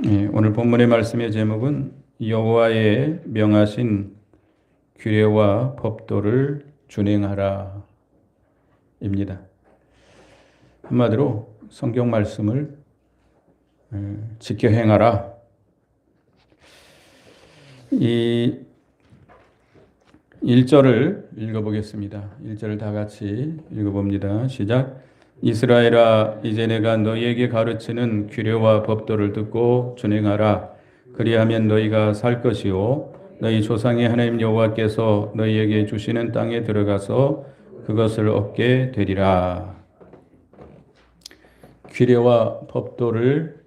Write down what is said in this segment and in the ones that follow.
오늘 본문의 말씀의 제목은 여호와의 명하신 규례와 법도를 준행하라 입니다. 한마디로 성경 말씀을 지켜 행하라. 이 1절을 읽어보겠습니다. 1절을 다 같이 읽어봅니다. 시작. 이스라엘아, 이제 내가 너희에게 가르치는 규례와 법도를 듣고 준행하라. 그리하면 너희가 살 것이요 너희 조상의 하나님 여호와께서 너희에게 주시는 땅에 들어가서 그것을 얻게 되리라. 규례와 법도를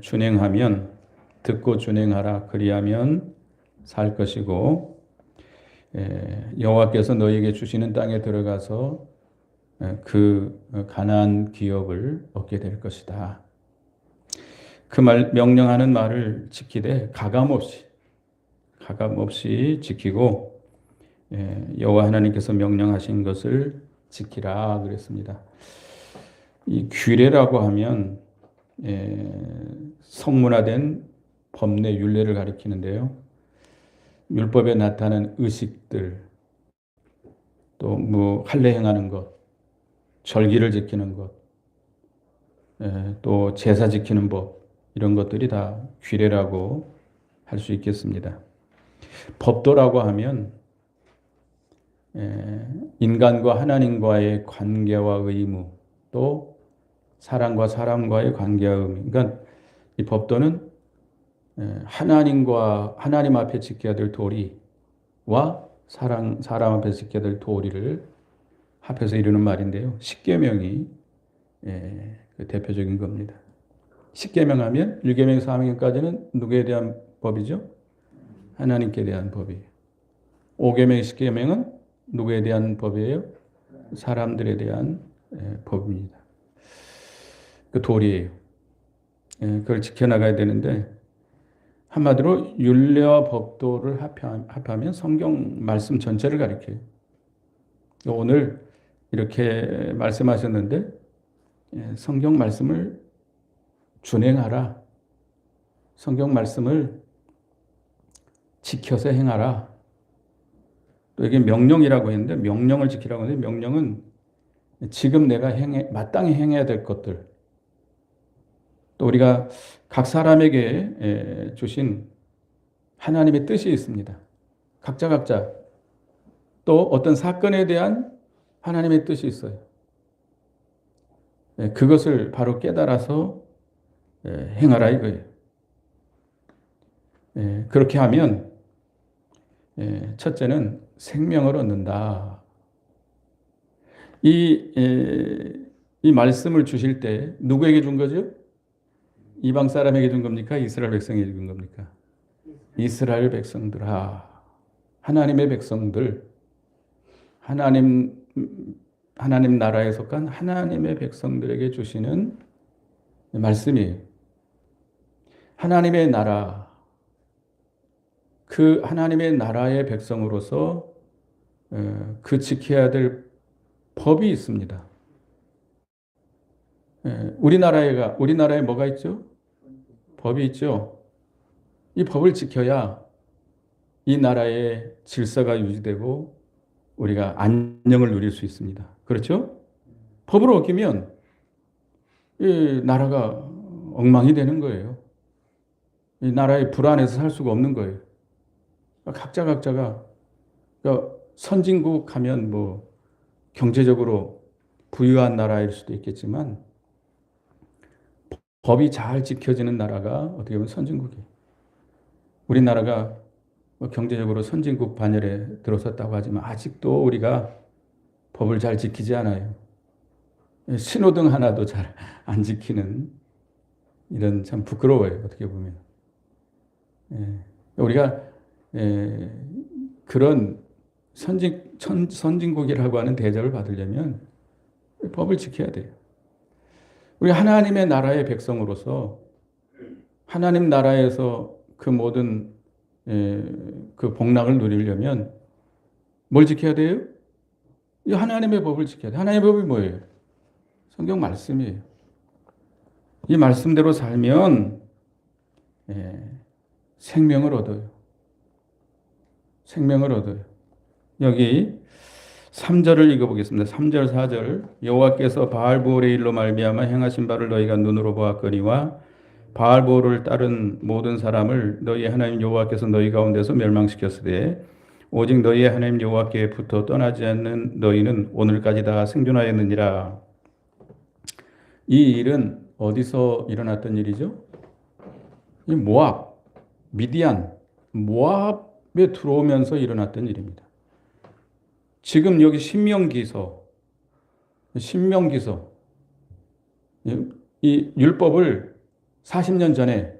준행하면, 듣고 준행하라. 그리하면 살 것이고 여호와께서 너희에게 주시는 땅에 들어가서 그 가나안 기업을 얻게 될 것이다. 그 명령하는 말을 지키되 가감 없이 지키고 여호와 하나님께서 명령하신 것을 지키라 그랬습니다. 이 규례라고 하면 성문화된 법례 율례를 가리키는데요. 율법에 나타난 의식들, 또 뭐 할례 행하는 것, 절기를 지키는 것, 또 제사 지키는 법, 이런 것들이 다 규례라고 할 수 있겠습니다. 법도라고 하면 인간과 하나님과의 관계와 의무, 또 사람과 사람과의 관계와 의무. 그러니까 이 법도는 하나님 앞에 지켜야 될 도리와 사람 앞에 지켜야 될 도리를 합해서 이루는 말인데요. 십계명이 그 대표적인 겁니다. 십계명하면 1계명, 4계명까지는 누구에 대한 법이죠? 하나님께 대한 법이에요. 5계명, 10계명은 누구에 대한 법이에요? 사람들에 대한 법입니다. 그 도리예요. 그걸 지켜나가야 되는데 한마디로 율례와 법도를 합하면 성경 말씀 전체를 가리켜요. 오늘 이렇게 말씀하셨는데 성경 말씀을 준행하라. 성경 말씀을 지켜서 행하라. 또 이게 명령이라고 했는데 명령을 지키라고 하는데 명령은 지금 내가 마땅히 행해야 될 것들, 또 우리가 각 사람에게 주신 하나님의 뜻이 있습니다. 각자 또 어떤 사건에 대한 하나님의 뜻이 있어요. 그것을 바로 깨달아서 행하라 이거예요. 그렇게 하면 첫째는 생명을 얻는다. 이 말씀을 주실 때 누구에게 준 거죠? 이방 사람에게 준 겁니까? 이스라엘 백성에게 준 겁니까? 이스라엘 백성들아, 하나님의 백성들, 하나님 나라에 속한 하나님의 백성들에게 주시는 말씀이에요. 하나님의 나라, 그 하나님의 나라의 백성으로서 그 지켜야 될 법이 있습니다. 우리나라에 뭐가 있죠? 법이 있죠. 이 법을 지켜야 이 나라의 질서가 유지되고 우리가 안녕을 누릴 수 있습니다. 그렇죠? 법을 어기면 이 나라가 엉망이 되는 거예요. 이 나라의 불안해서 살 수가 없는 거예요. 각자가 그러니까 선진국 하면 뭐 경제적으로 부유한 나라일 수도 있겠지만 법이 잘 지켜지는 나라가 어떻게 보면 선진국이에요. 우리나라가 경제적으로 선진국 반열에 들어섰다고 하지만 아직도 우리가 법을 잘 지키지 않아요. 신호등 하나도 잘 안 지키는, 이런 참 부끄러워요. 어떻게 보면. 우리가 그런 선진국이라고 하는 대접을 받으려면 법을 지켜야 돼요. 우리 하나님의 나라의 백성으로서 하나님 나라에서 그 모든 그 복락을 누리려면 뭘 지켜야 돼요? 이 하나님의 법을 지켜야 돼요. 하나님의 법이 뭐예요? 성경 말씀이에요. 이 말씀대로 살면 예, 생명을 얻어요. 생명을 얻어요. 여기 3절을 읽어보겠습니다. 3절 4절 여호와께서 바알보올의 일로 말미암아 행하신 바를 너희가 눈으로 보았거니와 바알보올을 따른 모든 사람을 너희 하나님 여호와께서 너희 가운데서 멸망시켰으되 오직 너희의 하나님 여호와께부터 떠나지 않는 너희는 오늘까지 다 생존하였느니라. 이 일은 어디서 일어났던 일이죠? 이 모압, 미디안, 모압에 들어오면서 일어났던 일입니다. 지금 여기 신명기서 이 율법을 40년 전에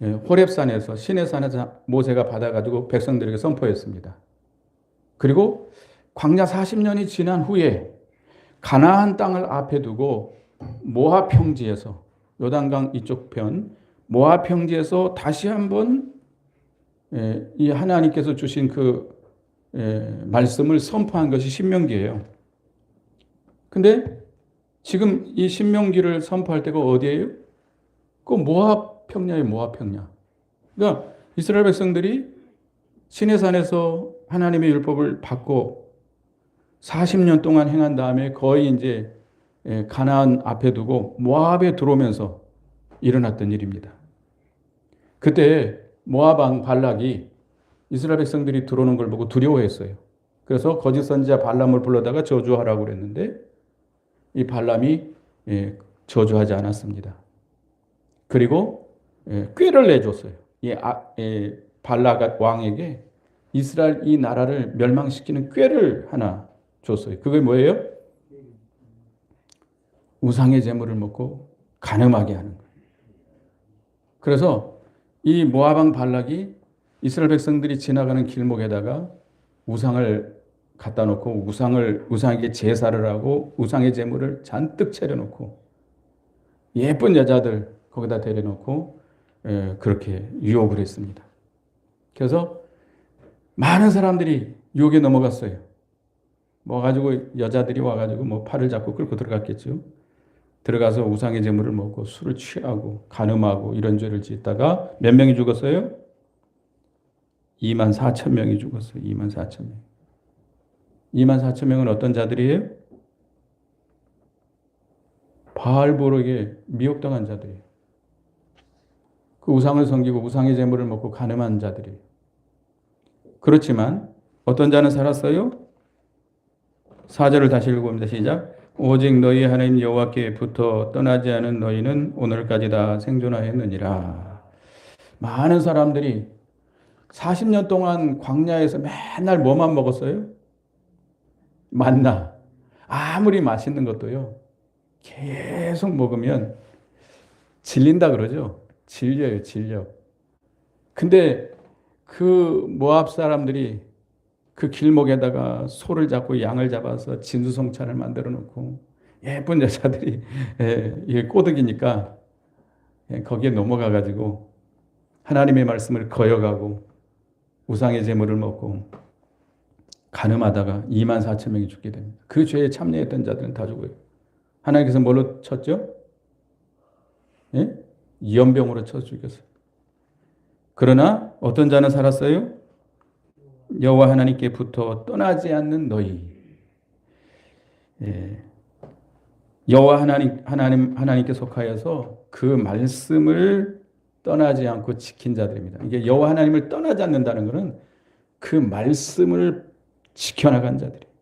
호렙산에서 시내산에서 모세가 받아가지고 백성들에게 선포했습니다. 그리고 광야 40년이 지난 후에 가나안 땅을 앞에 두고 모압 평지에서 요단강 이쪽 편 모압 평지에서 다시 한번 이 하나님께서 주신 그 말씀을 선포한 것이 신명기예요. 근데 지금 이 신명기를 선포할 때가 어디예요? 그 모압 평야예요. 모압 평야. 그러니까 이스라엘 백성들이 시내산에서 하나님의 율법을 받고 40년 동안 행한 다음에 거의 이제 가나안 앞에 두고 모압에 들어오면서 일어났던 일입니다. 그때 모압 왕 발락이 이스라엘 백성들이 들어오는 걸 보고 두려워했어요. 그래서 거짓 선지자 발람을 불러다가 저주하라고 그랬는데 이 발람이 저주하지 않았습니다. 그리고 꾀를 내줬어요. 이 발락 왕에게 이스라엘 이 나라를 멸망시키는 꾀를 하나 줬어요. 그게 뭐예요? 우상의 제물을 먹고 간음하게 하는 거예요. 그래서 이 모압 왕 발락이 이스라엘 백성들이 지나가는 길목에다가 우상을 갖다 놓고 우상에게 제사를 하고 우상의 제물을 잔뜩 차려놓고 예쁜 여자들 거기다 데려놓고 그렇게 유혹을 했습니다. 그래서 많은 사람들이 유혹에 넘어갔어요. 가지고 여자들이 와가지고 뭐 팔을 잡고 끌고 들어갔겠죠. 들어가서 우상의 제물을 먹고 술을 취하고 간음하고 이런 죄를 짓다가 몇 명이 죽었어요? 24,000명이 죽었어요. 24,000명. 24,000명은 어떤 자들이에요? 바알보르에게 미혹당한 자들이에요. 그 우상을 섬기고 우상의 제물을 먹고 간음한 자들이에요. 그렇지만 어떤 자는 살았어요? 4절을 다시 읽어봅니다. 시작. 오직 너희 하나님 여호와께부터 떠나지 않은 너희는 오늘까지 다 생존하였느니라. 많은 사람들이 40년 동안 광야에서 맨날 뭐만 먹었어요? 만나. 아무리 맛있는 것도요. 계속 먹으면 질린다 그러죠. 질려요, 질려. 근데 그 모압 사람들이 그 길목에다가 소를 잡고 양을 잡아서 진수성찬을 만들어 놓고 예쁜 여자들이 이게 꼬득이니까 거기에 넘어가 가지고 하나님의 말씀을 거역하고 우상의 제물을 먹고 간음하다가 24,000명이 죽게 됩니다. 그 죄에 참여했던 자들은 다 죽어요. 하나님께서 뭘로 쳤죠? 예? 연병으로 쳐 죽였어요. 그러나 어떤 자는 살았어요? 여호와 하나님께부터 떠나지 않는 너희. 여호와 하나님께 속하여서 그 말씀을 떠나지 않고 지킨 자들입니다. 이게 여호와 하나님을 떠나지 않는다는 것은 그 말씀을 지켜나간 자들이에요.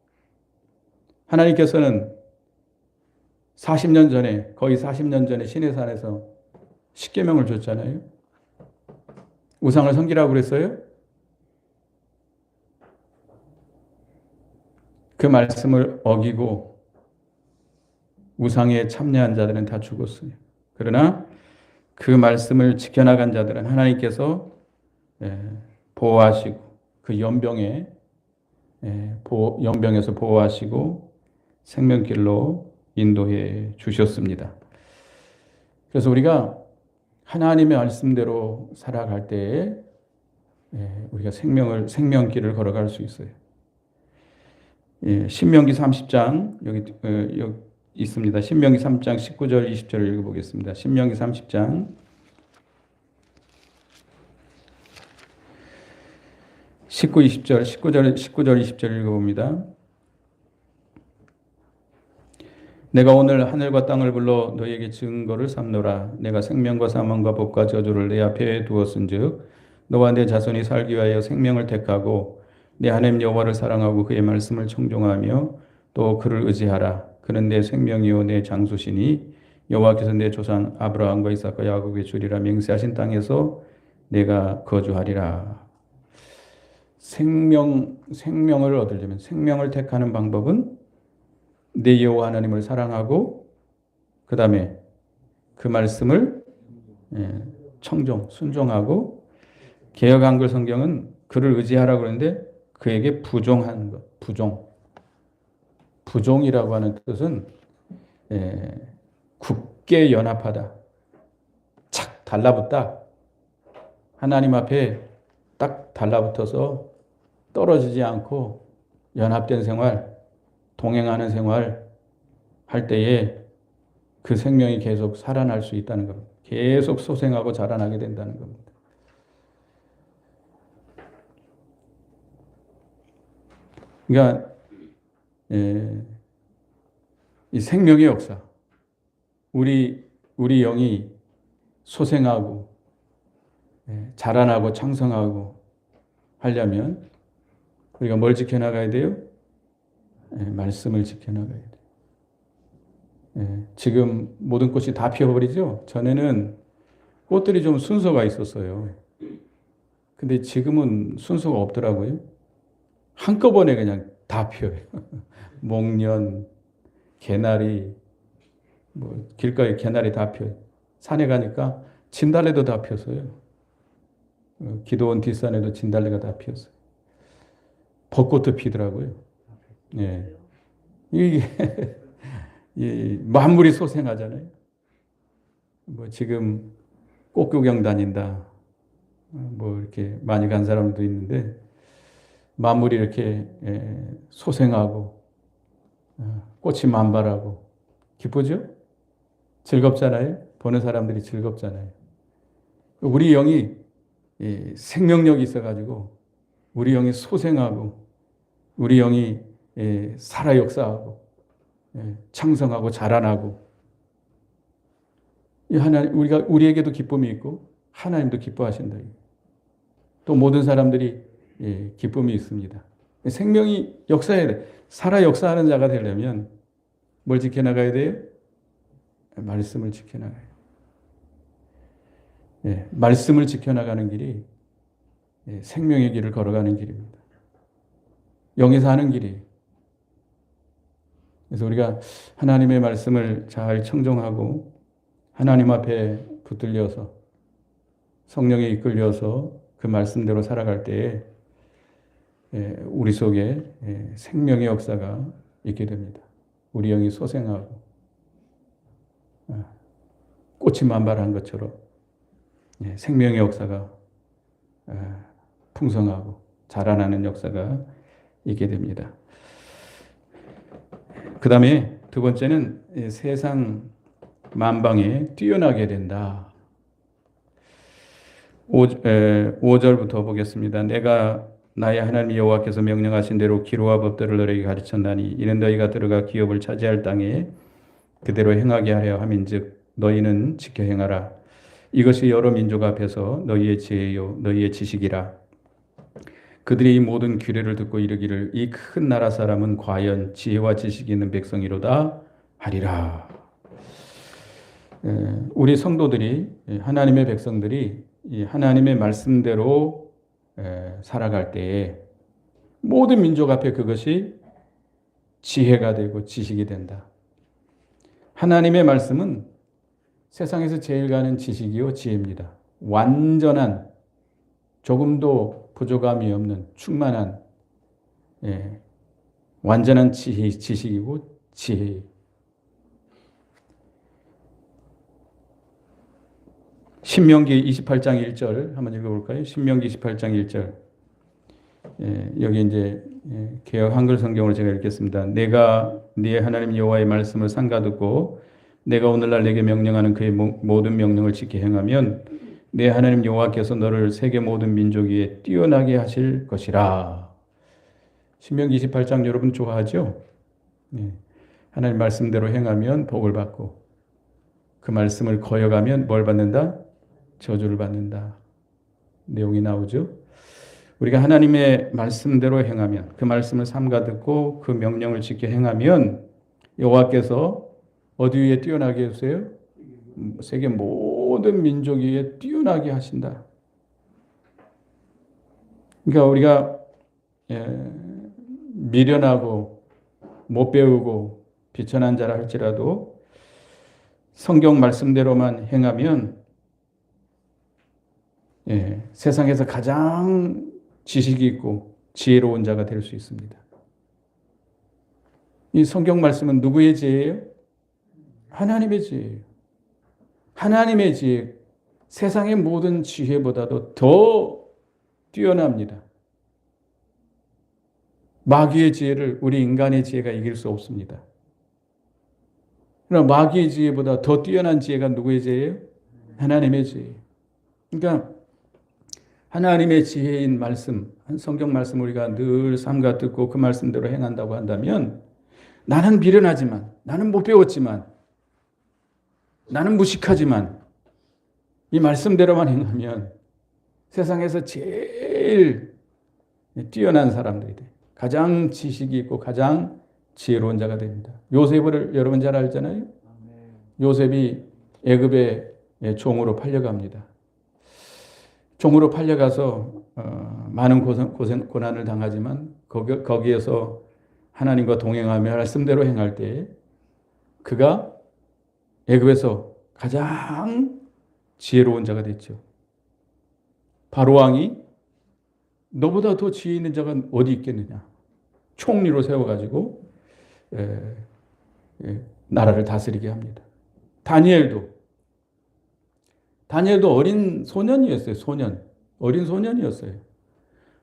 하나님께서는 40년 전에 거의 40년 전에 시내산에서 십계명을 줬잖아요. 우상을 섬기라고 그랬어요. 그 말씀을 어기고 우상에 참여한 자들은 다 죽었어요. 그러나 그 말씀을 지켜나간 자들은 하나님께서 보호하시고 그 연병에서 보호하시고 생명길로 인도해 주셨습니다. 그래서 우리가 하나님의 말씀대로 살아갈 때에 우리가 생명길을 걸어갈 수 있어요. 신명기 30장 여기 있습니다. 신명기 3장 19절 20절을 읽어보겠습니다. 신명기 30장 19, 20절, 19절, 20절 읽어봅니다. 내가 오늘 하늘과 땅을 불러 너희에게 증거를 삼노라. 내가 생명과 사망과 복과 저주를 내 앞에 두었은즉 너와 내 자손이 살기 위하여 생명을 택하고 내 하나님 여호와를 사랑하고 그의 말씀을 청종하며 또 그를 의지하라. 그는 내 생명이요 내 장수시니 여호와께서 내 조상 아브라함과 이삭과 야곱의 주리라 맹세하신 땅에서 내가 거주하리라. 생명을 얻으려면 생명을 택하는 방법은 내 여호와 하나님을 사랑하고 그 다음에 그 말씀을 순종하고 개역 한글 성경은 그를 의지하라고 그러는데 그에게 부종한 것, 부종이라고 하는 뜻은 굳게 연합하다, 착 달라붙다. 하나님 앞에 딱 달라붙어서 떨어지지 않고 연합된 생활, 동행하는 생활 할 때에 그 생명이 계속 살아날 수 있다는 겁니다. 계속 소생하고 자라나게 된다는 겁니다. 그러니까 이 생명의 역사, 우리 영이 소생하고 자라나고 창성하고 하려면 우리가 뭘 지켜나가야 돼요? 말씀을 지켜나가야 돼요. 지금 모든 꽃이 다 피어버리죠? 전에는 꽃들이 좀 순서가 있었어요. 근데 지금은 순서가 없더라고요. 한꺼번에 그냥 다 피어요. 목련, 개나리, 길가에 개나리 다 피어요. 산에 가니까 진달래도 다 피었어요. 기도원 뒷산에도 진달래가 다 피었어요. 벚꽃도 피더라고요. 예. 이게 만물이 소생하잖아요. 지금 꽃 구경 다닌다. 이렇게 많이 간 사람도 있는데 만물이 이렇게 소생하고 꽃이 만발하고 기쁘죠? 즐겁잖아요. 보는 사람들이 즐겁잖아요. 우리 영이 생명력이 있어가지고 우리 영이 소생하고 우리 영이 살아 역사하고 창성하고 자라나고 우리에게도 기쁨이 있고 하나님도 기뻐하신다. 또 모든 사람들이 기쁨이 있습니다. 생명이 역사해야 돼. 살아 역사하는 자가 되려면 뭘 지켜나가야 돼요? 말씀을 지켜나가요. 말씀을 지켜나가는 길이 생명의 길을 걸어가는 길입니다. 영이 사는 길이에요. 그래서 우리가 하나님의 말씀을 잘 청종하고 하나님 앞에 붙들려서 성령에 이끌려서 그 말씀대로 살아갈 때에 우리 속에 생명의 역사가 있게 됩니다. 우리 영이 소생하고 꽃이 만발한 것처럼 생명의 역사가 풍성하고 자라나는 역사가 있게 됩니다. 그 다음에 두 번째는 세상 만방에 뛰어나게 된다. 5절부터 보겠습니다. 내가 나의 하나님 여호와께서 명령하신 대로 기로와 법도를 너희에게 가르쳤나니 이는 너희가 들어가 기업을 차지할 땅에 그대로 행하게 하려 함인즉 너희는 지켜 행하라. 이것이 여러 민족 앞에서 너희의 지혜요 너희의 지식이라. 그들이 이 모든 규례를 듣고 이르기를 이 큰 나라 사람은 과연 지혜와 지식이 있는 백성이로다 하리라. 우리 성도들이 하나님의 백성들이 이 하나님의 말씀대로 살아갈 때에 모든 민족 앞에 그것이 지혜가 되고 지식이 된다. 하나님의 말씀은 세상에서 제일 가는 지식이요 지혜입니다. 완전한 조금도 부족함이 없는 충만한 완전한 지식이고 지혜. 신명기 28장 1절 한번 읽어볼까요? 신명기 28장 1절. 여기 이제 개역 한글 성경을 제가 읽겠습니다. 내가 네 하나님 여호와의 말씀을 삼가 듣고 내가 오늘날 내게 명령하는 그의 모든 명령을 지켜 행하면 내 하나님 여호와께서 너를 세계 모든 민족 위에 뛰어나게 하실 것이라. 신명기 28장 여러분 좋아하죠? 네. 하나님 말씀대로 행하면 복을 받고 그 말씀을 거역하면 뭘 받는다? 저주를 받는다. 내용이 나오죠. 우리가 하나님의 말씀대로 행하면, 그 말씀을 삼가 듣고 그 명령을 지켜 행하면 여호와께서 어디 위에 뛰어나게 해주세요? 세계 모든 민족 위에 뛰어나게 하신다. 그러니까 우리가 미련하고 못 배우고 비천한 자라 할지라도 성경 말씀대로만 행하면 세상에서 가장 지식이 있고 지혜로운 자가 될 수 있습니다. 이 성경 말씀은 누구의 지혜예요? 하나님의 지혜예요. 하나님의 지혜, 세상의 모든 지혜보다도 더 뛰어납니다. 마귀의 지혜를 우리 인간의 지혜가 이길 수 없습니다. 그러나 마귀의 지혜보다 더 뛰어난 지혜가 누구의 지혜예요? 하나님의 지혜예요. 그러니까 하나님의 지혜인 말씀, 성경 말씀 우리가 늘 삼가 듣고 그 말씀대로 행한다고 한다면 나는 미련하지만, 나는 못 배웠지만, 나는 무식하지만 이 말씀대로만 행하면 세상에서 제일 뛰어난 사람들이 돼. 가장 지식이 있고 가장 지혜로운 자가 됩니다. 요셉을 여러분 잘 알잖아요. 요셉이 애굽의 종으로 팔려갑니다. 종으로 팔려가서 많은 고난을 당하지만 거기에서 하나님과 동행하며 말씀대로 행할 때 그가 애굽에서 가장 지혜로운 자가 됐죠. 바로 왕이 너보다 더 지혜 있는 자가 어디 있겠느냐. 총리로 세워가지고 나라를 다스리게 합니다. 다니엘도 어린 소년이었어요. 어린 소년이었어요.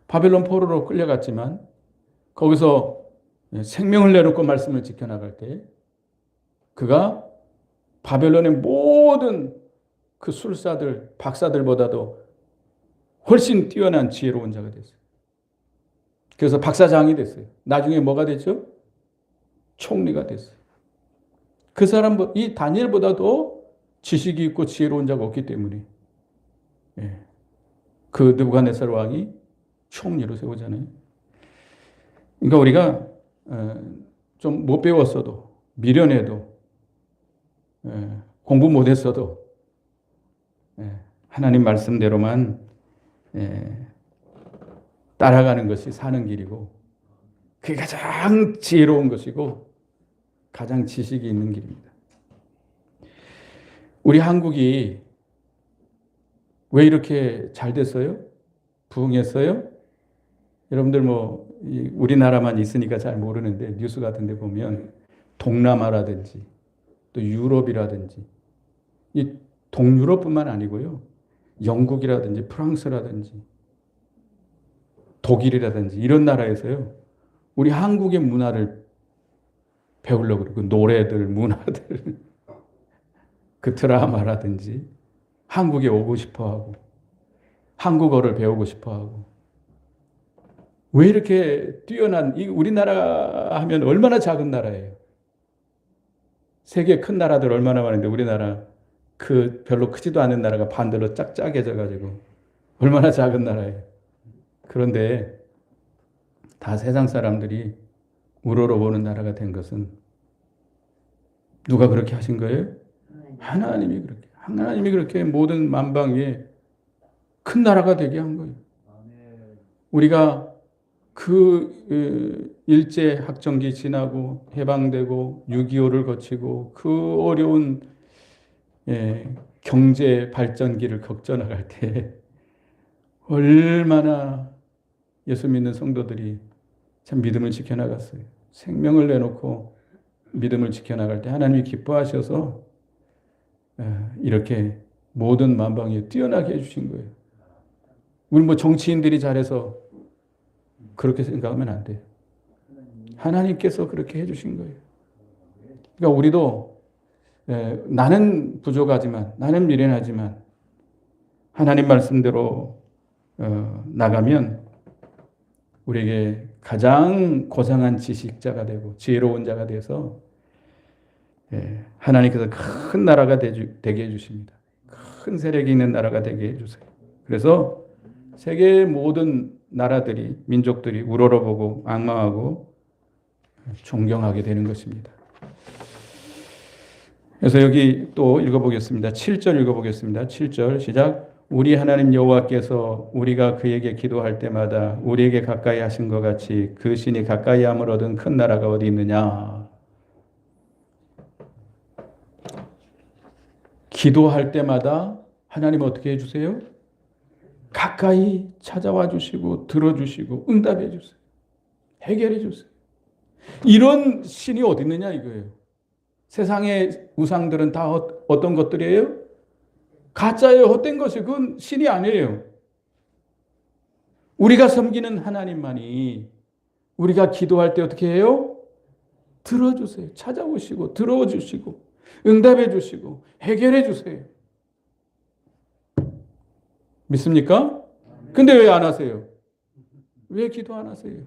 바벨론 포로로 끌려갔지만 거기서 생명을 내놓고 말씀을 지켜나갈 때 그가 바벨론의 모든 그 술사들, 박사들보다도 훨씬 뛰어난 지혜로운 자가 됐어요. 그래서 박사장이 됐어요. 나중에 뭐가 됐죠? 총리가 됐어요. 그 사람, 이 다니엘보다도 지식이 있고 지혜로운 자가 없기 때문에 그 느부갓네살 왕이 총리로 세우잖아요. 그러니까 우리가 좀 못 배웠어도 미련해도 공부 못했어도 하나님 말씀대로만 따라가는 것이 사는 길이고 그게 가장 지혜로운 것이고 가장 지식이 있는 길입니다. 우리 한국이 왜 이렇게 잘 됐어요? 부흥했어요? 여러분들 우리나라만 있으니까 잘 모르는데 뉴스 같은 데 보면 동남아라든지 또 유럽이라든지 이 동유럽뿐만 아니고요. 영국이라든지 프랑스라든지 독일이라든지 이런 나라에서요. 우리 한국의 문화를 배우려고 그러고 노래들, 문화들 그 드라마라든지 한국에 오고 싶어하고 한국어를 배우고 싶어하고 왜 이렇게 뛰어난 우리나라 하면 얼마나 작은 나라예요. 세계 큰 나라들 얼마나 많은데 우리나라 그 별로 크지도 않은 나라가 반대로 짝짝해져 가지고 얼마나 작은 나라예요. 그런데 다 세상 사람들이 우러러보는 나라가 된 것은 누가 그렇게 하신 거예요? 하나님이 그렇게 모든 만방 위에 큰 나라가 되게 한 거예요. 우리가 그 일제 학정기 지나고 해방되고 6.25를 거치고 그 어려운 경제 발전기를 거쳐나갈 때 얼마나 예수 믿는 성도들이 참 믿음을 지켜나갔어요. 생명을 내놓고 믿음을 지켜나갈 때 하나님이 기뻐하셔서 이렇게 모든 만방에 뛰어나게 해주신 거예요. 우리 정치인들이 잘해서 그렇게 생각하면 안 돼요. 하나님께서 그렇게 해주신 거예요. 그러니까 우리도 나는 부족하지만 나는 미련하지만 하나님 말씀대로 나가면 우리에게 가장 고상한 지식자가 되고 지혜로운 자가 돼서 하나님께서 큰 나라가 되게 해주십니다. 큰 세력이 있는 나라가 되게 해주세요. 그래서 세계의 모든 나라들이, 민족들이 우러러보고 악망하고 존경하게 되는 것입니다. 그래서 여기 또 읽어보겠습니다. 7절 읽어보겠습니다. 7절 시작. 우리 하나님 여호와께서 우리가 그에게 기도할 때마다 우리에게 가까이 하신 것 같이 그 신이 가까이 함을 얻은 큰 나라가 어디 있느냐. 기도할 때마다 하나님 어떻게 해주세요? 가까이 찾아와 주시고 들어주시고 응답해 주세요. 해결해 주세요. 이런 신이 어디 있느냐 이거예요. 세상의 우상들은 다 어떤 것들이에요? 가짜예요. 헛된 것이 그건 신이 아니에요. 우리가 섬기는 하나님만이 우리가 기도할 때 어떻게 해요? 들어주세요. 찾아오시고 들어주시고 응답해 주시고 해결해 주세요. 믿습니까? 근데 왜 안 하세요? 왜 기도 안 하세요?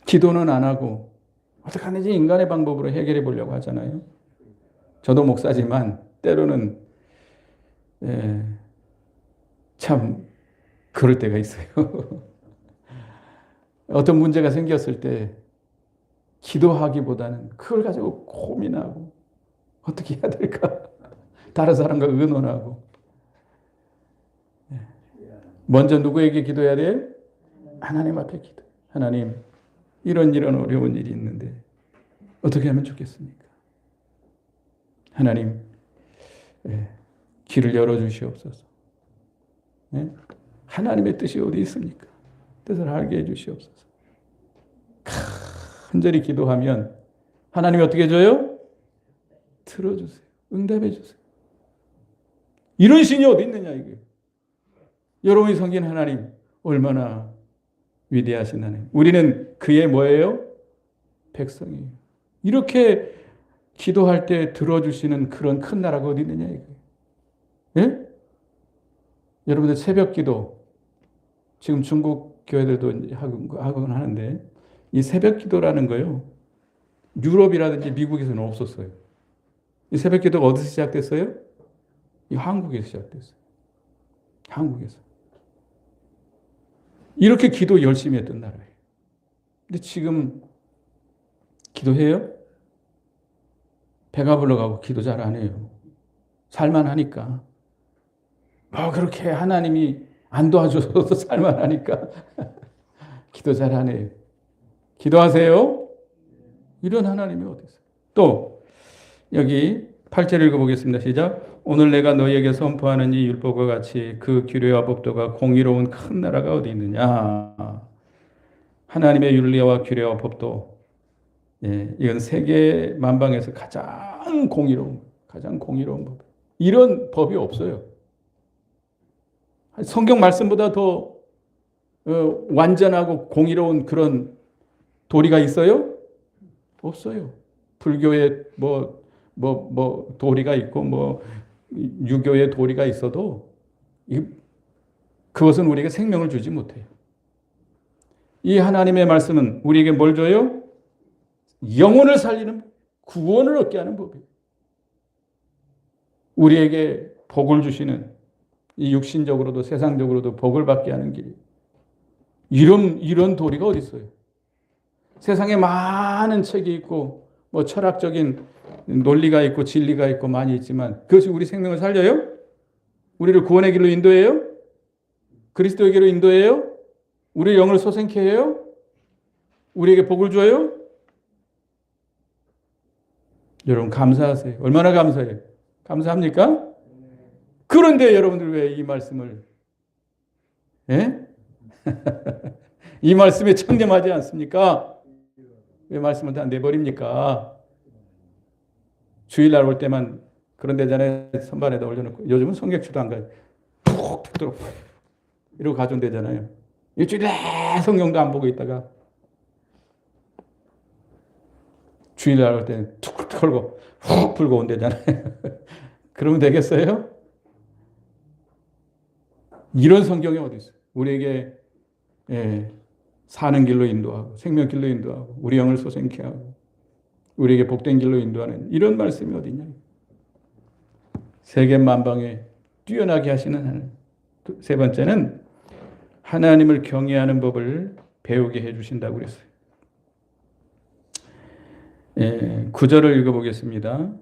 기도는 안 하고 어떻게 하는지 인간의 방법으로 해결해 보려고 하잖아요. 저도 목사지만 때로는 참 그럴 때가 있어요. 어떤 문제가 생겼을 때 기도하기보다는 그걸 가지고 고민하고 어떻게 해야 될까? 다른 사람과 의논하고. 먼저 누구에게 기도해야 돼요? 하나님 앞에 기도. 하나님, 이런 어려운 일이 있는데 어떻게 하면 좋겠습니까? 하나님, 길을 열어주시옵소서. 하나님의 뜻이 어디 있습니까? 뜻을 알게 해주시옵소서. 간절히 기도하면 하나님이 어떻게 해줘요? 들어주세요. 응답해 주세요. 이런 신이 어디 있느냐 이게. 여러분이 섬긴 하나님 얼마나 위대하신 하나님. 우리는 그의 뭐예요? 백성이에요. 이렇게 기도할 때 들어주시는 그런 큰 나라가 어디 있느냐 이거예요. 예? 여러분들 새벽 기도 지금 중국 교회들도 하곤 하는데 이 새벽 기도라는 거요. 유럽이라든지 미국에서는 없었어요. 이 새벽 기도가 어디서 시작됐어요? 이 한국에서 시작됐어요. 한국에서. 이렇게 기도 열심히 했던 나라예요. 근데 지금 기도해요? 배가 불러가고 기도 잘 안 해요. 살만하니까. 그렇게 하나님이 안 도와줘서 살만하니까 기도 잘 안 해요. 기도하세요? 이런 하나님이 어디 있어요? 또 여기 8절 읽어보겠습니다. 시작. 오늘 내가 너희에게 선포하는 이 율법과 같이 그 규례와 법도가 공의로운 큰 나라가 어디 있느냐. 하나님의 윤리와 규례와 법도 이건 세계 만방에서 가장 공의로운 법. 이런 법이 없어요. 성경 말씀보다 더 완전하고 공의로운 그런 도리가 있어요? 없어요. 불교의 도리가 있고 유교의 도리가 있어도 그것은 우리에게 생명을 주지 못해요. 이 하나님의 말씀은 우리에게 뭘 줘요? 영혼을 살리는 구원을 얻게 하는 법이에요. 우리에게 복을 주시는 이 육신적으로도 세상적으로도 복을 받게 하는 길. 이런 도리가 어디 있어요? 세상에 많은 책이 있고 철학적인 논리가 있고 진리가 있고 많이 있지만 그것이 우리 생명을 살려요? 우리를 구원의 길로 인도해요? 그리스도에게로 인도해요? 우리의 영을 소생케 해요? 우리에게 복을 줘요? 여러분 감사하세요. 얼마나 감사해요? 감사합니까? 그런데 여러분들 왜 이 말씀을 이 말씀에 청렴하지 않습니까? 왜 말씀을 다 내버립니까? 주일날 올 때만 그런 데잖아요. 선반에다 올려놓고. 요즘은 성경추도 안 가요. 푹 들어 이러고 가져온대잖아요. 일주일에 성경도 안 보고 있다가 주일날 올 때는 툭 털고 훅 풀고 온대잖아요. 그러면 되겠어요? 이런 성경이 어디 있어요? 우리에게 사는 길로 인도하고 생명길로 인도하고 우리 영을 소생케 하고 우리에게 복된 길로 인도하는 이런 말씀이 어디 있냐? 세계 만방에 뛰어나게 하시는 하나님. 세 번째는 하나님을 경외하는 법을 배우게 해주신다고 그랬어요. 9절을 읽어보겠습니다.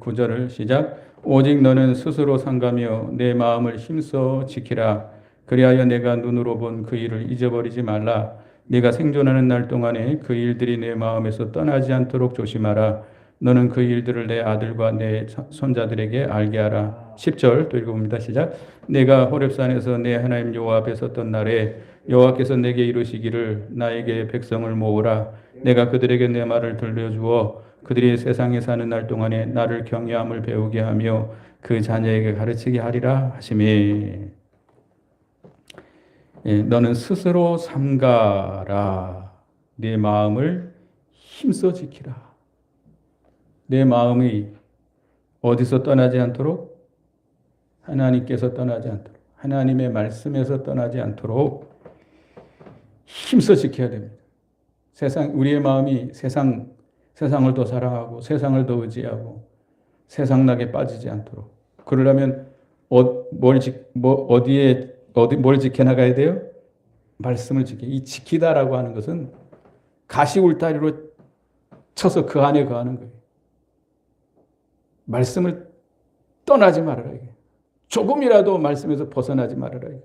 9절을 시작. 오직 너는 스스로 상가며 내 마음을 힘써 지키라. 그리하여 내가 눈으로 본 그 일을 잊어버리지 말라. 네가 생존하는 날 동안에 그 일들이 내 마음에서 떠나지 않도록 조심하라. 너는 그 일들을 내 아들과 내 손자들에게 알게 하라. 10절 또 읽어봅니다. 시작. 내가 호렙산에서 내 하나님 여호와 앞에 섰던 날에 여호와께서 내게 이르시기를 나에게 백성을 모으라. 내가 그들에게 내 말을 들려주어 그들이 세상에 사는 날 동안에 나를 경외함을 배우게 하며 그 자녀에게 가르치게 하리라 하시매. 너는 스스로 삼가라. 네 마음을 힘써 지키라. 내 마음이 어디서 떠나지 않도록 하나님께서 떠나지 않도록 하나님의 말씀에서 떠나지 않도록 힘써 지켜야 됩니다. 우리의 마음이 세상을 더 사랑하고 세상을 더 의지하고 세상락에 빠지지 않도록. 그러려면 뭘 지켜나가야 돼요? 말씀을 이 지키다라고 하는 것은 가시 울타리로 쳐서 그 안에 거하는 거예요. 말씀을 떠나지 말아라. 이게. 조금이라도 말씀에서 벗어나지 말아라. 이게.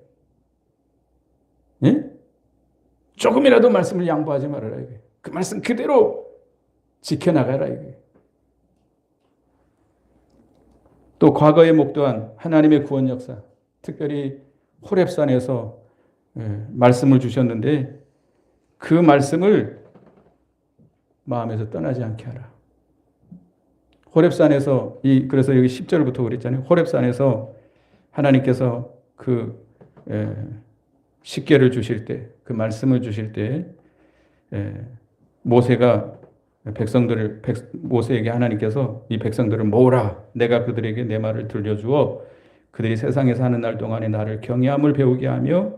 예? 조금이라도 말씀을 양보하지 말아라. 이게. 그 말씀 그대로 지켜나가라. 이게. 또 과거에 목도한 하나님의 구원 역사, 특별히 호렙산에서 말씀을 주셨는데 그 말씀을 마음에서 떠나지 않게 하라. 호렙산에서 그래서 여기 10절부터 그랬잖아요. 호렙산에서 하나님께서 그 십계를 주실 때, 그 말씀을 주실 때 모세가 모세에게 하나님께서 이 백성들을 모으라. 내가 그들에게 내 말을 들려주어 그들이 세상에 사는 날 동안에 나를 경외함을 배우게 하며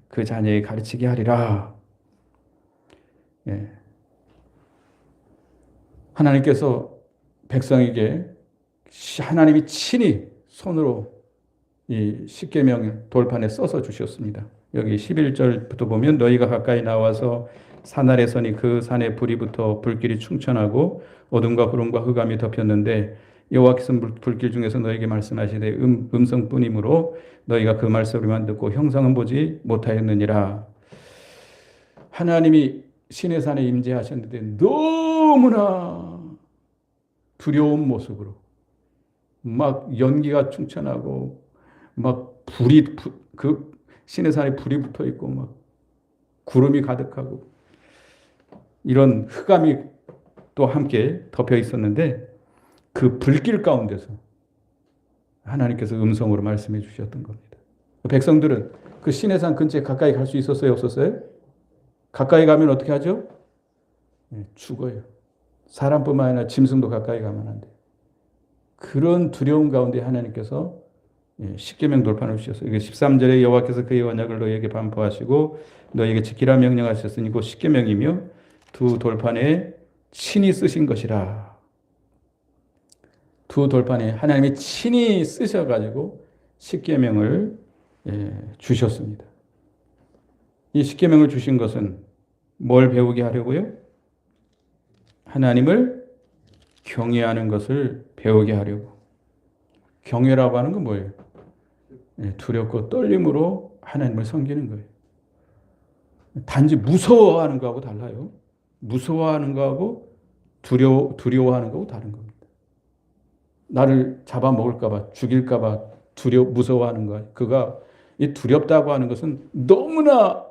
그 자녀에게 가르치게 하리라. 하나님께서 백성에게 하나님이 친히 손으로 이 십계명 돌판에 써서 주셨습니다. 여기 11절부터 보면 너희가 가까이 나와서 산 아래 서니 그 산에 불이 붙어 불길이 충천하고 어둠과 구름과 흑암이 덮였는데 여호와께서 불길 중에서 너희에게 말씀하시되 음성뿐이므로 너희가 그 말소리만 듣고 형상은 보지 못하였느니라. 하나님이 시내산에 임재하셨는데 너무나 두려운 모습으로 막 연기가 충천하고 막 그 시내산에 불이 붙어 있고 막 구름이 가득하고 이런 흑암이 또 함께 덮여 있었는데 그 불길 가운데서 하나님께서 음성으로 말씀해 주셨던 겁니다. 백성들은 그 시내산 근처에 가까이 갈 수 있었어요? 없었어요? 가까이 가면 어떻게 하죠? 죽어요. 사람뿐만 아니라 짐승도 가까이 가면 안 돼요. 그런 두려움 가운데 하나님께서 십계명 돌판을 주셨어요. 이게 13절에 여호와께서 그의 언약을 너희에게 반포하시고 너희에게 지키라 명령하셨으니 곧 십계명이며 두 돌판에 친히 쓰신 것이라. 두 돌판에 하나님이 친히 쓰셔가지고 십계명을 주셨습니다. 이 십계명을 주신 것은 뭘 배우게 하려고요? 하나님을 경외하는 것을 배우게 하려고. 경외라고 하는 건 뭐예요? 두렵고 떨림으로 하나님을 섬기는 거예요. 단지 무서워하는 거하고 달라요. 무서워하는 거하고 두려워하는 거하고 다른 겁니다. 나를 잡아먹을까봐, 죽일까봐 무서워하는 거예요. 이 두렵다고 하는 것은 너무나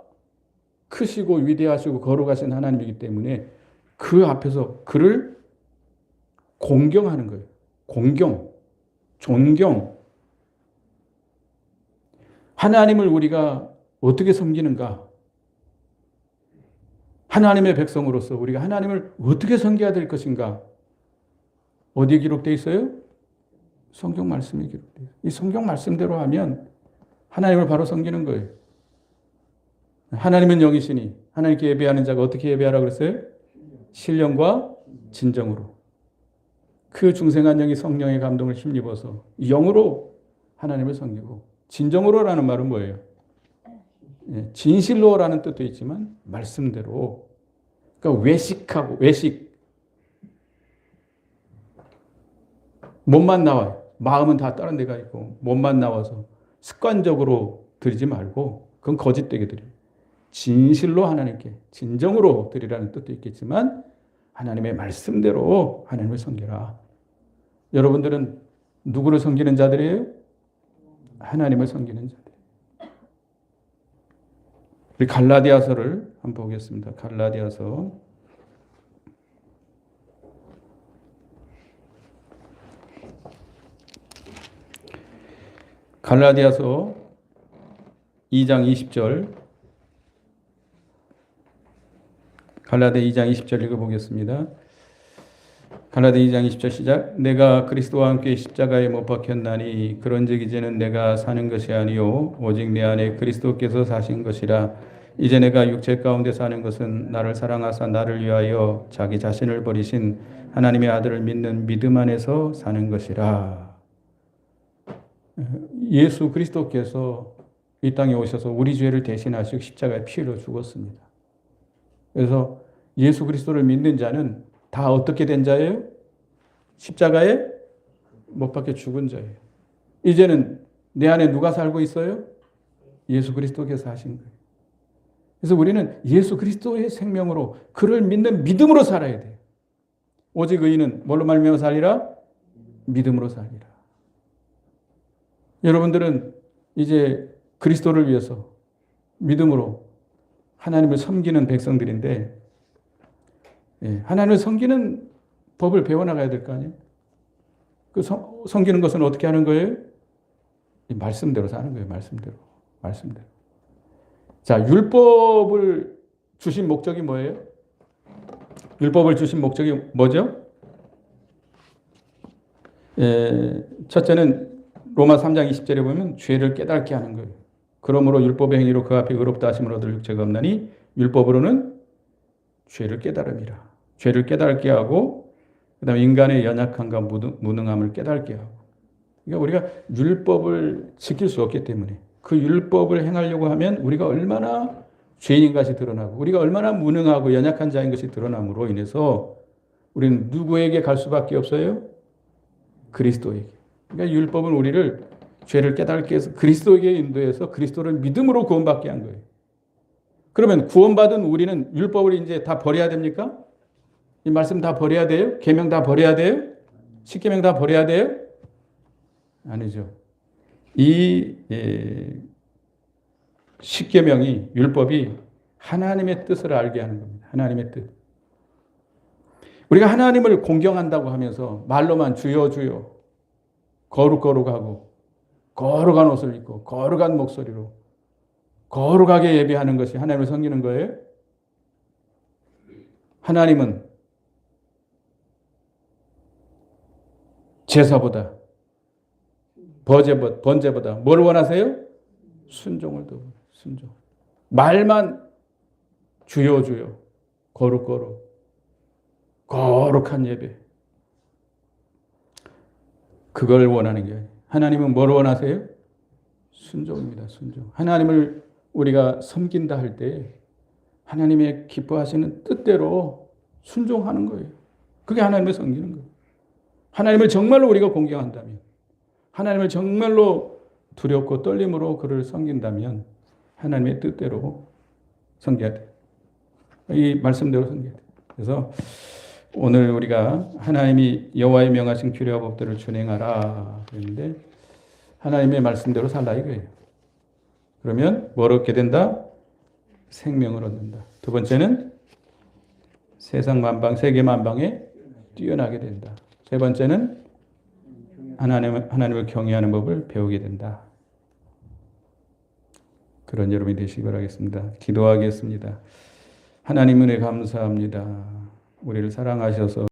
크시고 위대하시고 거룩하신 하나님이기 때문에 그 앞에서 그를 공경하는 거예요. 존경. 하나님을 우리가 어떻게 섬기는가? 하나님의 백성으로서 우리가 하나님을 어떻게 섬겨야 될 것인가? 어디에 기록되어 있어요? 성경 말씀에 기록되어 있어요. 이 성경 말씀대로 하면 하나님을 바로 섬기는 거예요. 하나님은 영이시니 하나님께 예배하는 자가 어떻게 예배하라고 그랬어요? 신령과 진정으로. 그 중생한 영이 성령의 감동을 힘입어서 영으로 하나님을 섬기고, 진정으로라는 말은 뭐예요? 진실로라는 뜻도 있지만 말씀대로. 그러니까 외식 몸만 나와요. 마음은 다 다른 데가 있고 몸만 나와서 습관적으로 드리지 말고, 그건 거짓되게 드려요. 진실로 하나님께 진정으로 드리라는 뜻도 있겠지만 하나님의 말씀대로 하나님을 섬기라. 여러분들은 누구를 섬기는 자들이에요? 하나님을 섬기는 자들. 우리 갈라디아서를 한번 보겠습니다. 갈라디아서 2장 20절. 갈라디아 2장 20절 읽어보겠습니다. 갈라디아 2장 20절 시작. 내가 그리스도와 함께 십자가에 못 박혔나니 그런즉 이제는 내가 사는 것이 아니요 오직 내 안에 그리스도께서 사신 것이라. 이제 내가 육체 가운데 사는 것은 나를 사랑하사 나를 위하여 자기 자신을 버리신 하나님의 아들을 믿는 믿음 안에서 사는 것이라. 예수 그리스도께서 이 땅에 오셔서 우리 죄를 대신하시고 십자가에 피 흘려 죽었습니다. 그래서 예수 그리스도를 믿는 자는 다 어떻게 된 자예요? 십자가에 못 박혀 죽은 자예요. 이제는 내 안에 누가 살고 있어요? 예수 그리스도께서 하신 거예요. 그래서 우리는 예수 그리스도의 생명으로, 그를 믿는 믿음으로 살아야 돼요. 오직 의인은 뭘로 말미암아 살리라? 믿음으로 살리라. 여러분들은 이제 그리스도를 위해서 믿음으로 하나님을 섬기는 백성들인데, 하나님을 섬기는 법을 배워나가야 될 거 아니에요? 그 섬기는 것은 어떻게 하는 거예요? 말씀대로 사는 거예요. 말씀대로. 자, 율법을 주신 목적이 뭐예요? 율법을 주신 목적이 뭐죠? 첫째는 로마 3장 20절에 보면 죄를 깨닫게 하는 거예요. 그러므로 율법의 행위로 그 앞에 의롭다 하심을 얻을 육체가 없나니 율법으로는 죄를 깨달음이라. 죄를 깨닫게 하고, 그 다음에 인간의 연약함과 무능함을 깨닫게 하고. 그러니까 우리가 율법을 지킬 수 없기 때문에, 그 율법을 행하려고 하면 우리가 얼마나 죄인인 것이 드러나고 우리가 얼마나 무능하고 연약한 자인 것이 드러남으로 인해서 우리는 누구에게 갈 수밖에 없어요? 그리스도에게. 그러니까 율법은 우리를 죄를 깨닫게 해서 그리스도에게 인도해서 그리스도를 믿음으로 구원받게 한 거예요. 그러면 구원받은 우리는 율법을 이제 다 버려야 됩니까? 이 말씀 다 버려야 돼요? 계명 다 버려야 돼요? 십계명 다 버려야 돼요? 아니죠. 이 십계명이, 율법이 하나님의 뜻을 알게 하는 겁니다. 하나님의 뜻. 우리가 하나님을 공경한다고 하면서 말로만 주여 주여 거룩거룩하고 거룩한 옷을 입고 거룩한 목소리로 거룩하게 예배하는 것이 하나님을 섬기는 거예요? 하나님은 제사보다, 번제보다 뭘 원하세요? 순종을 더. 순종. 말만 주여 주여 거룩한 예배. 그걸 원하는 게 아니에요. 하나님은 뭘 원하세요? 순종입니다. 순종. 하나님을 우리가 섬긴다 할 때 하나님의 기뻐하시는 뜻대로 순종하는 거예요. 그게 하나님을 섬기는 거예요. 하나님을 정말로 우리가 공경한다면, 하나님을 정말로 두렵고 떨림으로 그를 섬긴다면 하나님의 뜻대로 섬겨야 돼요. 이 말씀대로 섬겨야 돼요. 그래서 오늘 우리가 하나님이 여호와의 명하신 규례와 법들을 준행하라 그랬는데, 하나님의 말씀대로 살라 이거예요. 그러면 뭘 얻게 된다? 생명을 얻는다. 두 번째는 세상 만방, 세계 만방에 뛰어나게 된다. 세 번째는 하나님을 경외하는 법을 배우게 된다. 그런 여러분이 되시기 바라겠습니다. 기도하겠습니다. 하나님 은혜 감사합니다. 우리를 사랑하셔서